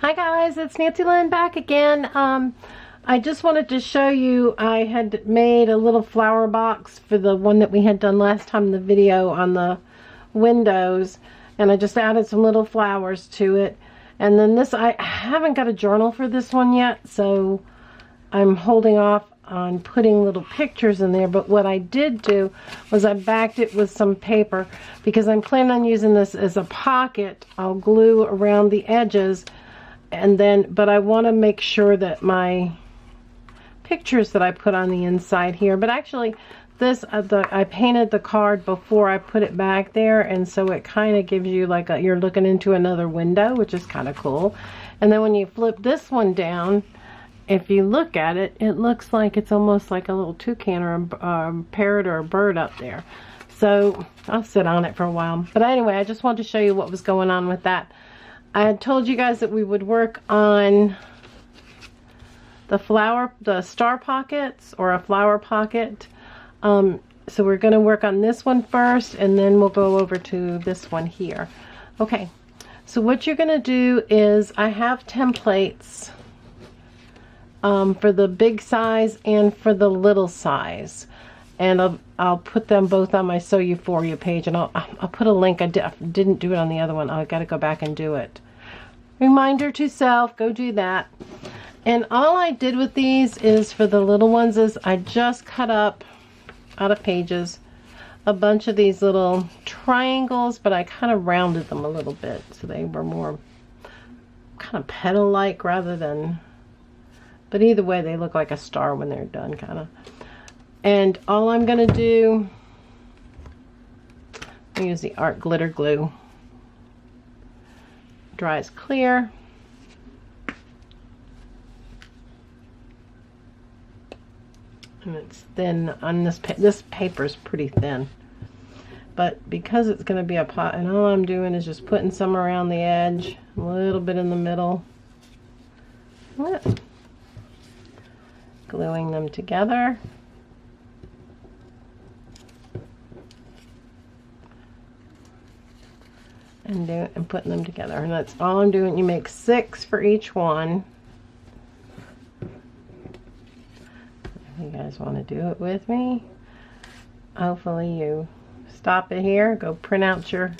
Hi guys, it's Nancy Lynn back again. I just wanted to show you, I had made a little flower box for the one that we had done last time in the video on the windows, and I just added some little flowers to it. And then this, I haven't got a journal for this one yet, so I'm holding off on putting little pictures in there. But what I did do was I backed it with some paper because I'm planning on using this as a pocket. I'll glue around the edges, and then, but I want to make sure that my pictures that I put on the inside here, but actually this, I painted the card before I put it back there, and so it kind of gives you like you're looking into another window, which is kind of cool. And then when you flip this one down, if you look at it, it looks like it's almost like a little toucan or a parrot or a bird up there. So I'll sit on it for a while. But anyway, I just wanted to show you what was going on with that. I had told you guys that we would work on the star pockets or a flower pocket. So we're going to work on this one first, and then we'll go over to this one here. Okay, so what you're going to do is, I have templates for the big size and for the little size, and I'll put them both on my Sew Euphoria page, and I'll put a link. I didn't do it on the other one. I got to go back and do it. Reminder to self, go do that. And all I did with these is, for the little ones, is I just cut up out of pages a bunch of these little triangles, but I kind of rounded them a little bit so they were more kind of petal-like rather than, but either way they look like a star when they're done, kind of. And all I'm going to do, I use the Art Glitter Glue. Dries clear. And it's thin on this paper is pretty thin, but because it's going to be a pot, and all I'm doing is just putting some around the edge, a little bit in the middle, gluing them together. And putting them together, and that's all I'm doing. You make 6 for each one. If you guys want to do it with me, hopefully you stop it here, go print out your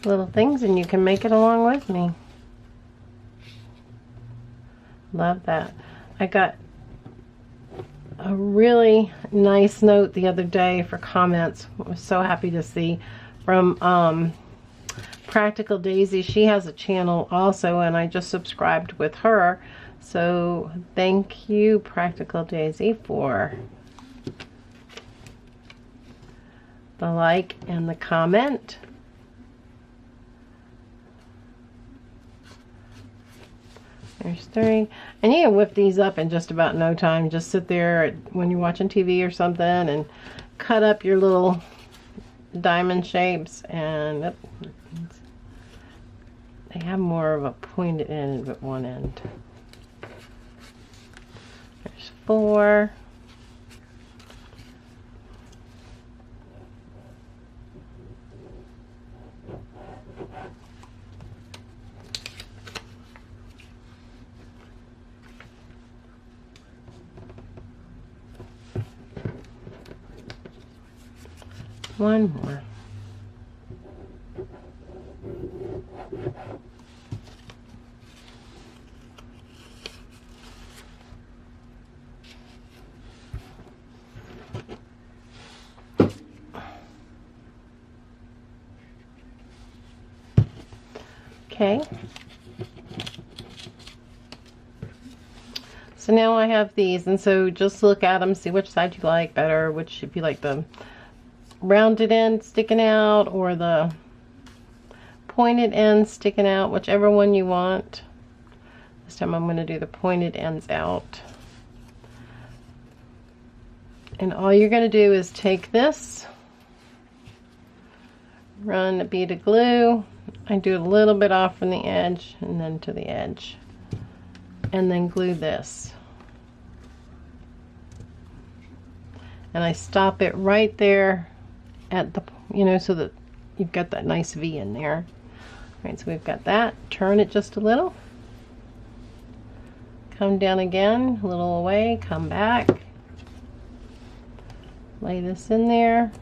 little things, and you can make it along with me. Love that. I got a really nice note the other day for comments. I was so happy to see from Practical Daisy. She has a channel also, and I just subscribed with her. So thank you, Practical Daisy, for the like and the comment. There's 3. And you can whip these up in just about no time. Just sit there when you're watching TV or something and cut up your little diamond shapes, and they have more of a pointed end at one end. There's 4. One more. Okay. So now I have these, and so just look at them, see which side you like better, which, if you like the rounded end sticking out or the pointed end sticking out, whichever one you want. This time I'm going to do the pointed ends out. And all you're going to do is take this, run a bead of glue. I do a little bit off from the edge and then to the edge, and then glue this. And I stop it right there at the, so that you've got that nice V in there. All right, so we've got that. Turn it just a little. come down again, a little away, come back, lay this in there,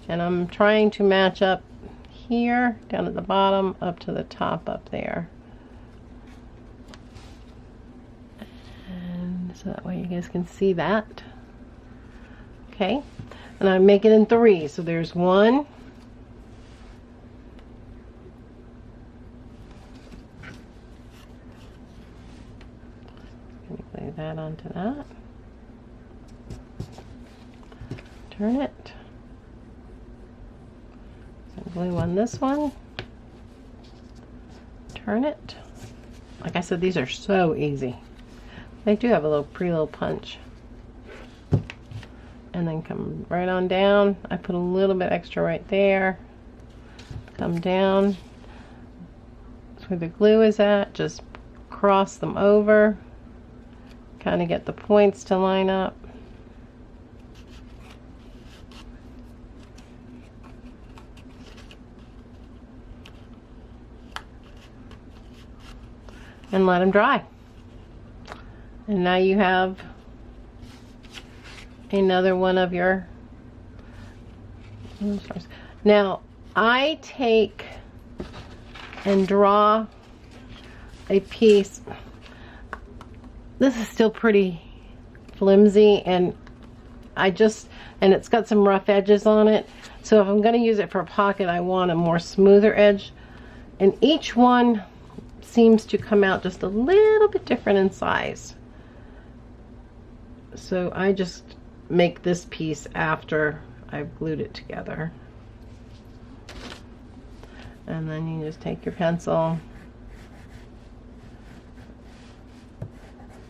and I'm trying to match up here, down at the bottom, up to the top up there. And so that way you guys can see that. Okay, and I make it in 3, so there's 1, lay that onto that, turn it, so glue on this one, turn it. Like I said, these are so easy. They do have a little pretty little punch. And then come right on down. I put a little bit extra right there. Come down. That's where the glue is at. Just cross them over. Kind of get the points to line up. And let them dry. And now you have another one of your, now I take and draw a piece. This is still pretty flimsy, and and it's got some rough edges on it, so if I'm going to use it for a pocket, I want a more smoother edge, and each one seems to come out just a little bit different in size. So I just make this piece after I've glued it together. And then you just take your pencil,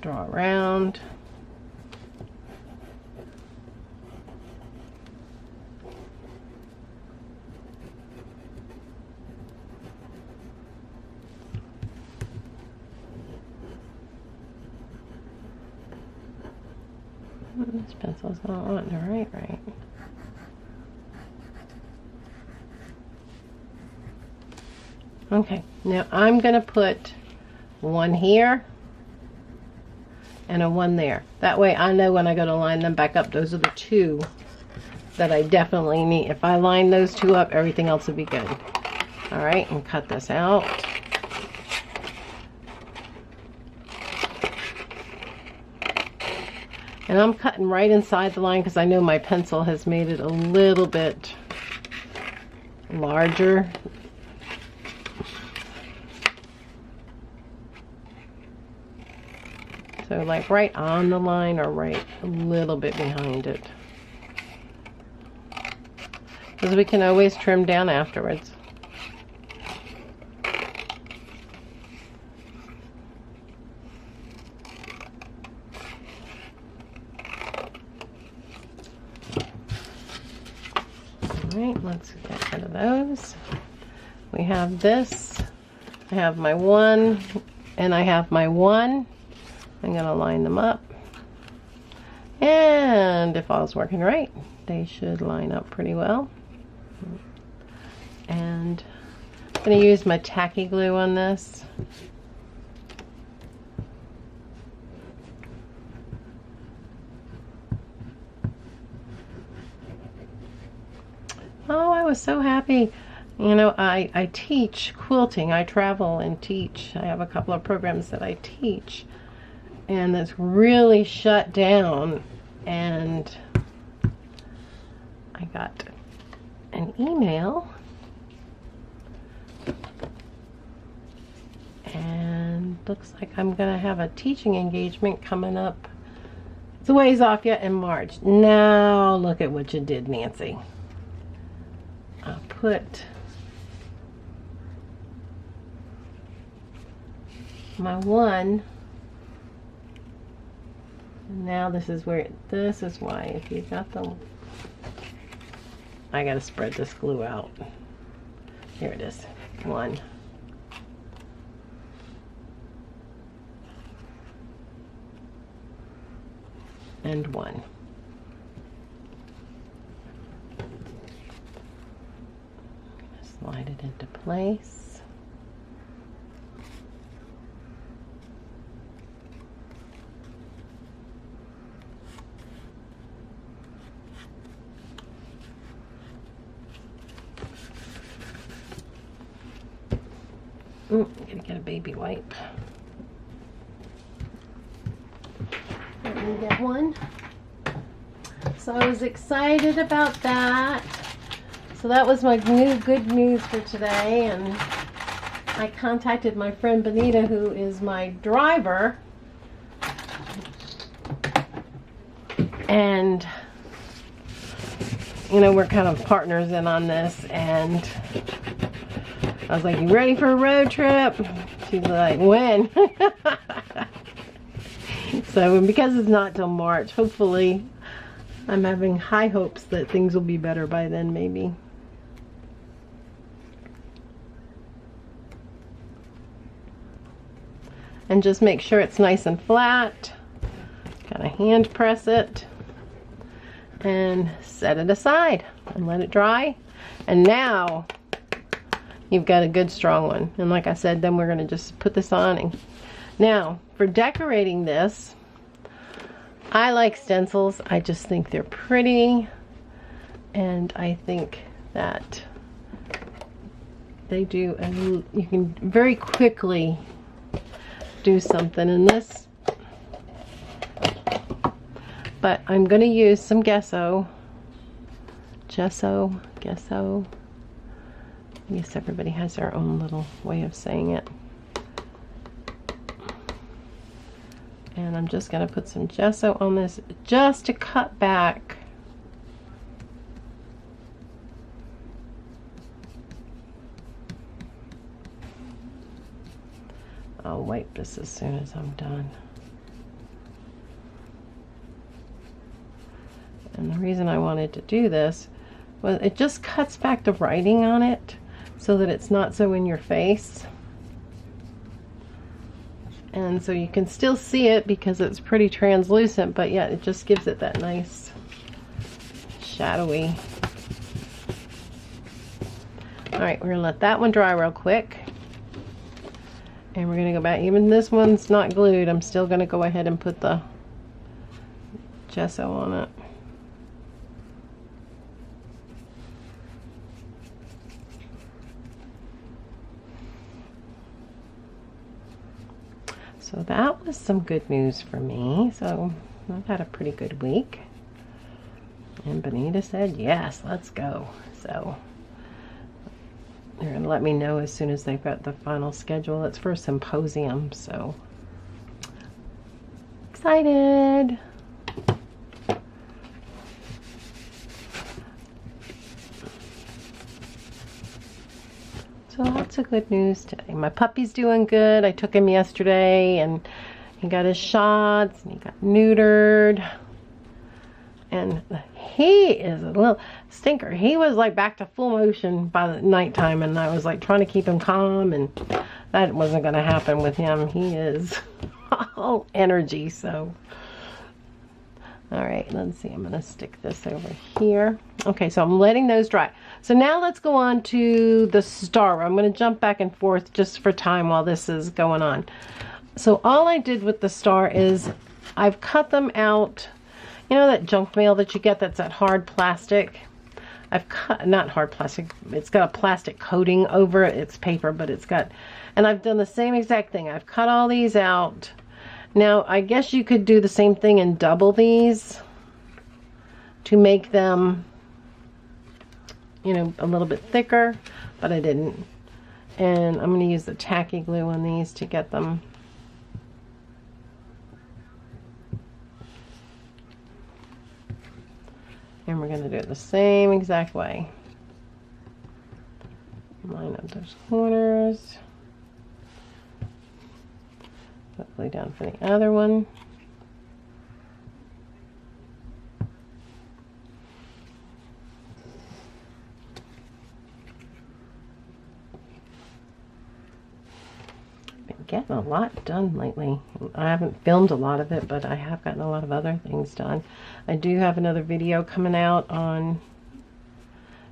draw around, this pencil's not wanting to write right. Okay, now I'm going to put 1 here and a 1 there. That way I know when I go to line them back up, those are the 2 that I definitely need. If I line those 2 up, everything else will be good. Alright, and cut this out. And I'm cutting right inside the line because I know my pencil has made it a little bit larger. So like right on the line or right a little bit behind it. Because we can always trim down afterwards. Alright, let's get rid of those. We have this. I have my 1 and I have my 1. I'm going to line them up. And if all's working right, they should line up pretty well. And I'm going to use my tacky glue on this. Oh, I was so happy. You know, I teach quilting. I travel and teach. I have a couple of programs that I teach. And it's really shut down. And I got an email. And looks like I'm going to have a teaching engagement coming up. It's a ways off yet in March. Now look at what you did, Nancy. I'll put my 1. And now this is where, this is why if you got the, I gotta spread this glue out. Here it is. 1. And 1. Slide it into place. I'm gonna get a baby wipe. Let me get one. So I was excited about that. So that was my good news for today, and I contacted my friend Benita, who is my driver, and you know, we're kind of partners in on this, and I was like, you ready for a road trip? She's like, when? So because it's not till March, hopefully I'm having high hopes that things will be better by then, maybe. And just make sure it's nice and flat. Kind of hand press it and set it aside and let it dry. And now you've got a good strong one. And like I said, then we're going to just put this on. And now for decorating this, I like stencils. I just think they're pretty, and I think that they do, and you can very quickly do something in this. But I'm going to use some gesso. Gesso. I guess everybody has their own little way of saying it. And I'm just going to put some gesso on this just to cut back I'll wipe this as soon as I'm done. And the reason I wanted to do this was it just cuts back the writing on it so that it's not so in your face. And so you can still see it because it's pretty translucent, but yet it just gives it that nice shadowy. Alright, we're going to let that one dry real quick. And we're going to go back. Even this one's not glued. I'm still going to go ahead and put the gesso on it. So that was some good news for me. So I've had a pretty good week. And Benita said, yes, let's go. So they're going to let me know as soon as they've got the final schedule. It's for a symposium, so excited. So lots of good news today. My puppy's doing good. I took him yesterday and he got his shots and he got neutered. And he is a little stinker. He was like back to full motion by the nighttime, and I was like trying to keep him calm, and that wasn't going to happen with him. He is all energy. So all right, let's see, I'm going to stick this over here. Okay, so I'm letting those dry. So now let's go on to the star. I'm going to jump back and forth just for time while this is going on. So all I did with the star is I've cut them out. You know that junk mail that you get that's that hard plastic? I've cut, not hard plastic, it's got a plastic coating over it. It's paper, but it's got, and I've done the same exact thing. I've cut all these out. Now, I guess you could do the same thing and double these to make them, you know, a little bit thicker, but I didn't. And I'm going to use the tacky glue on these to get them. And we're going to do it the same exact way. Line up those corners. Put glue down for the other one. Been getting a lot done lately. I haven't filmed a lot of it, but I have gotten a lot of other things done. I do have another video coming out on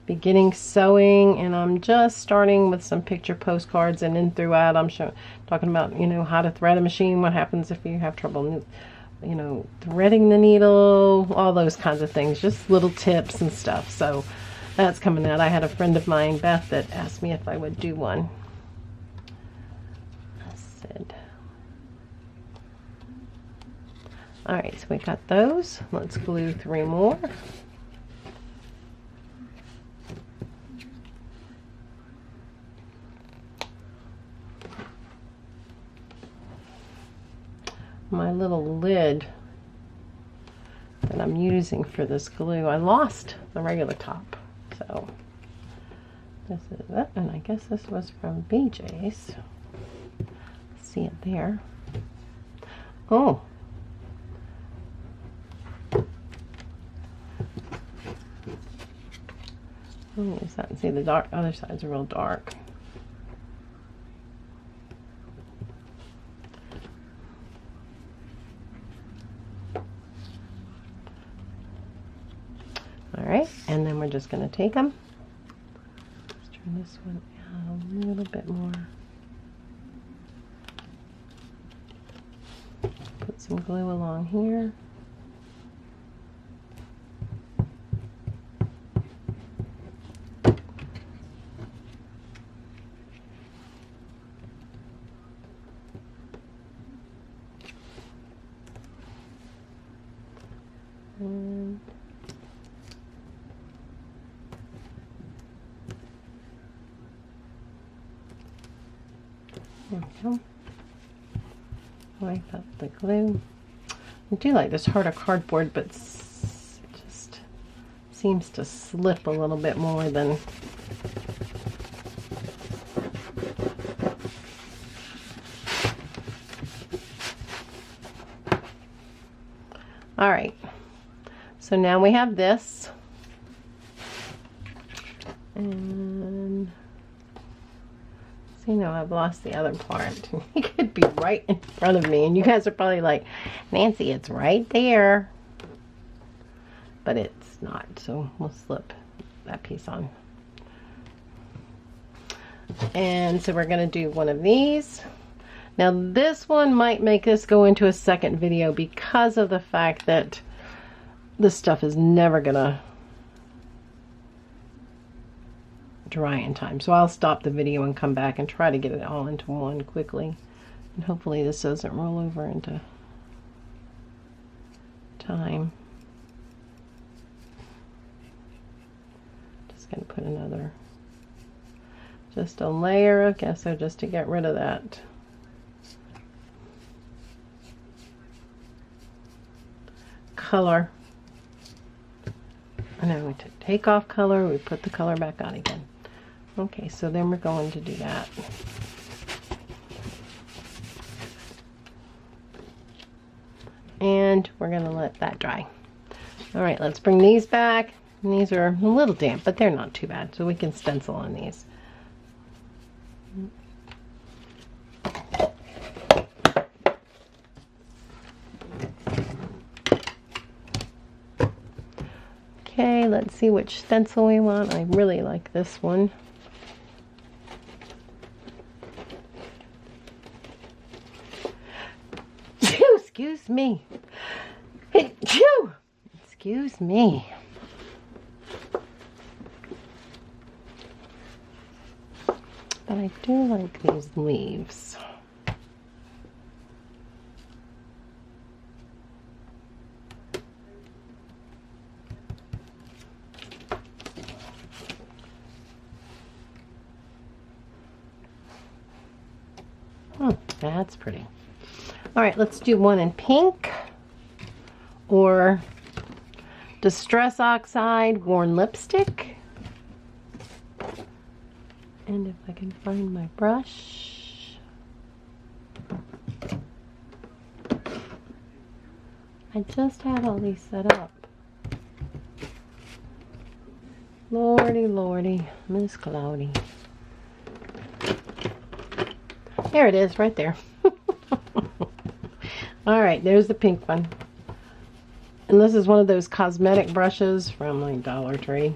beginning sewing, and I'm just starting with some picture postcards, and then throughout I'm talking about, you know, how to thread a machine, what happens if you have trouble, you know, threading the needle, all those kinds of things, just little tips and stuff. So that's coming out. I had a friend of mine, Beth, that asked me if I would do one. Alright, so we got those. Let's glue 3 more. My little lid that I'm using for this glue, I lost the regular top. So this is it, and I guess this was from BJ's. See it there. Oh. Let me use that and see the dark other side's real dark. Alright, and then we're just going to take them. Let's turn this one out a little bit more. Put some glue along here. And there we go. Wipe up the glue. I do like this harder cardboard, but it just seems to slip a little bit more than all right. So now we have this, and so, you know, I've lost the other part. It could be right in front of me, and you guys are probably like, Nancy, it's right there, but it's not. So we'll slip that piece on, and so we're going to do one of these. Now this one might make this go into a second video because of the fact that this stuff is never gonna dry in time. So I'll stop the video and come back and try to get it all into one quickly. And hopefully this doesn't roll over into time. Just gonna put another, just a layer of gesso just to get rid of that color. And then we take off color, we put the color back on again. Okay, so then we're going to do that. And we're going to let that dry. All right, let's bring these back. And these are a little damp, but they're not too bad, so we can stencil on these. Okay, let's see which stencil we want. I really like this one. Excuse me. Excuse me. But I do like these leaves. That's pretty. All right, let's do one in pink or Distress Oxide Worn Lipstick. And if I can find my brush. I just had all these set up. Lordy, lordy, Miss Cloudy. There it is, right there. All right, there's the pink one. And this is one of those cosmetic brushes from like Dollar Tree.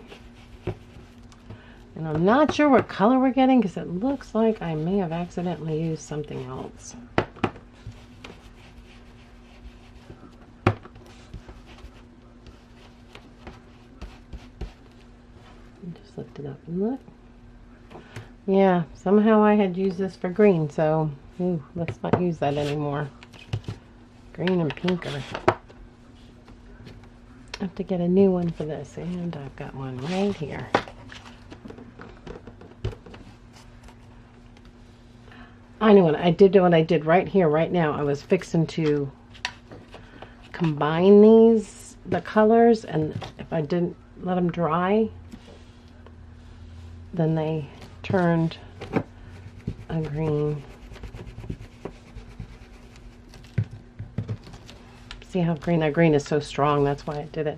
And I'm not sure what color we're getting because it looks like I may have accidentally used something else. Just lift it up and look. Yeah, somehow I had used this for green, so let's not use that anymore. Green and pink are I have to get a new one for this, and I've got one right here. I know what I did right here, right now. I was fixing to combine the colors, and if I didn't let them dry, then they turned a green. See how green? That green is so strong, that's why I did it.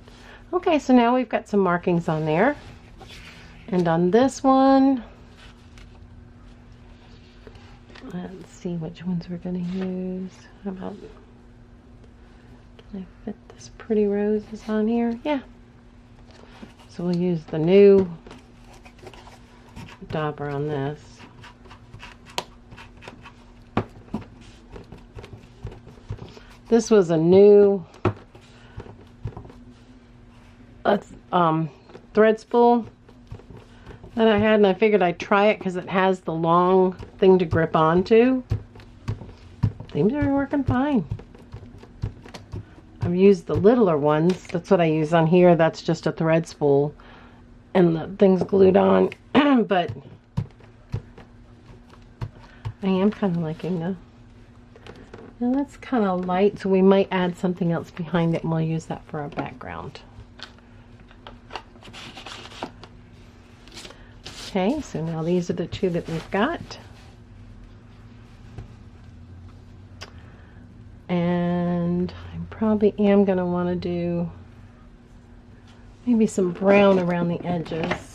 Okay, so now we've got some markings on there. And on this one, let's see which ones we're going to use. How about, can I fit this pretty roses on here? Yeah. So we'll use the new dauber on this. This was a new thread spool that I had, and I figured I'd try it because it has the long thing to grip onto. Seems to be working fine. I've used the littler ones. That's what I use on here. That's just a thread spool, and the thing's glued on. But I am kind of liking the. Now that's kind of light, so we might add something else behind it, and we'll use that for our background. Okay, so now these are the two that we've got. And I probably am going to want to do maybe some brown around the edges.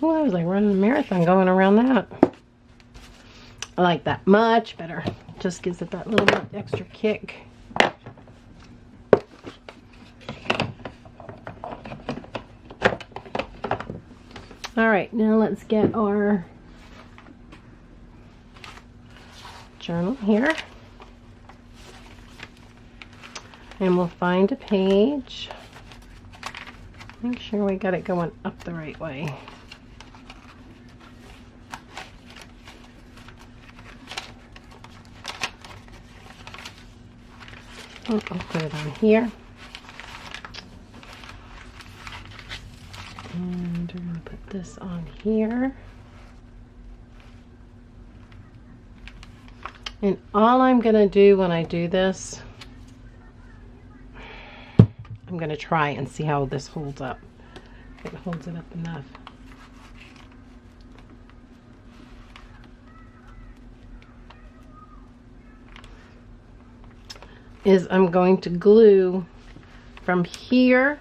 Oh, I was like running a marathon going around that. I like that much better. Just gives it that little bit extra kick. All right, now let's get our journal here. And we'll find a page. Make sure we got it going up the right way. I'll put it on here. And we're going to put this on here. And all I'm going to do when I do this, I'm going to try and see how this holds up. If it holds it up enough. Is I'm going to glue from here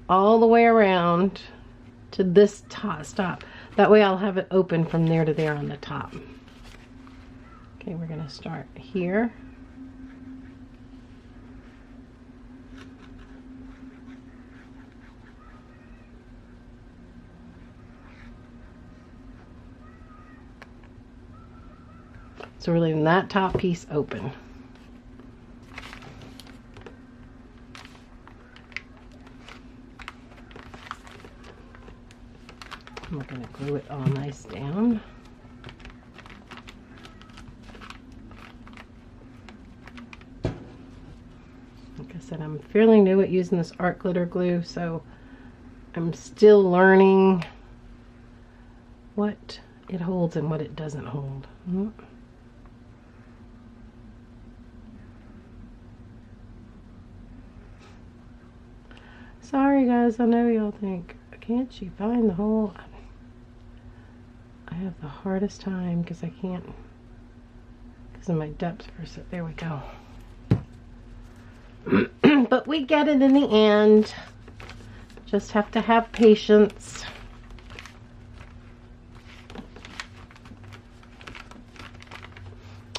all the way around to this stop. That way I'll have it open from there to there on the top. Okay, we're going to start here. So we're leaving that top piece open. We're going to glue it all nice down. Like I said, I'm fairly new at using this art glitter glue, so I'm still learning what it holds and what it doesn't hold. Sorry guys, I know y'all think, can't she find the hole? I have the hardest time because I can't, because of my depth first. There we go. But we get it in the end. Just have to have patience.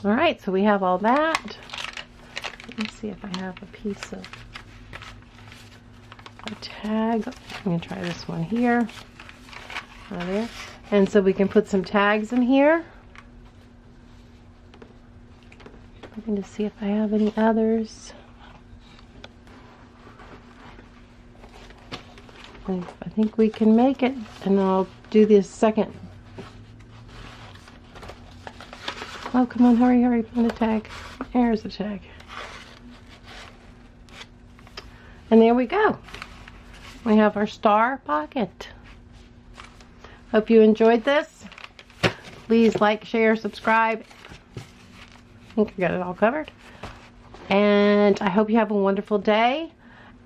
All right, so we have all that. see if I have a piece of a tag. I'm going to try this one here. Right there. And so we can put some tags in here. I'm going to see if I have any others. I think we can make it, and I'll do this second. Oh, come on, hurry, hurry, find a tag. There's the tag. And there we go. We have our star pocket. Hope you enjoyed this. Please like, share, subscribe. I think I got it all covered. And I hope you have a wonderful day.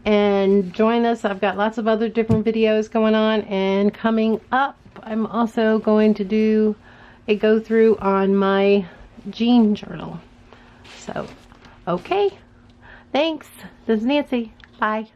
And join us. I've got lots of other different videos going on. And coming up, I'm also going to do a go through on my jean journal. So, okay. Thanks. This is Nancy. Bye.